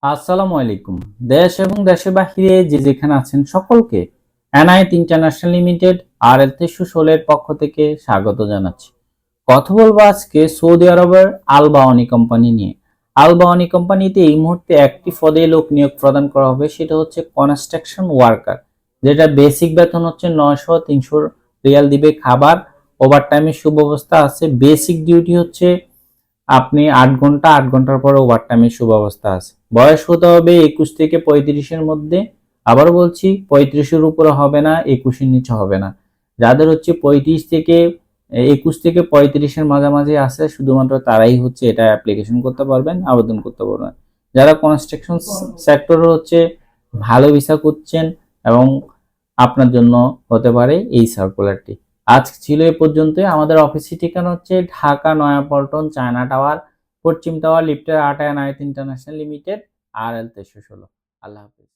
আসসালামু আলাইকুম। দেশ এবং দেশের বাহিরে যে যেখানে আছেন সকলকে এনআইটি ইন্টারন্যাশনাল লিমিটেড আর এল 316 এর পক্ষ থেকে স্বাগত জানাচ্ছি। কথা বলবো আজকে সৌদি আরবের আল বাওয়ানি কোম্পানি নিয়ে। আল বাওয়ানি কোম্পানিতে এই মুহূর্তে একটি পদে লোক নিয়োগ প্রদান করা হবে, সেটা হচ্ছে কনস্ট্রাকশন ওয়ার্কার, যেটা বেসিক বেতন হচ্ছে 900-300 রিয়াল দিবে, খাবার ওভারটাইমের সুব্যবস্থা আছে। বেসিক ডিউটি হচ্ছে আপনি 8 ঘন্টা, 8 ঘন্টার পরে ওভারটাইমের সুব্যবস্থা আছে। বয়স হতে হবে 21 থেকে 35-এর মধ্যে। আবার বলছি, 35-এর উপরে হবে না, 21-এর নিচে হবে না। যাদের হচ্ছে 35 থেকে 21 থেকে 35-এর মাঝামাঝি আছে, শুধুমাত্র তারাই হচ্ছে এটা অ্যাপ্লিকেশন করতে পারবেন, আবেদন করতে পারবেন। যারা কনস্ট্রাকশন সেক্টরে হচ্ছে ভালো ভিসা করছেন এবং আপনার জন্য হতে পারে এই সার্কুলারটি। আজ ছিল এ পর্যন্তই। আমাদের অফিসের ঠিকানা হচ্ছে ঢাকা নয়াপল্টন, চায়না টাওয়ার, পশ্চিম টাওয়ার, লিফটের 8 এ এনআইটি ইন্টারন্যাশনাল লিমিটেড, আর এল 316। আল্লাহ হাফিজ।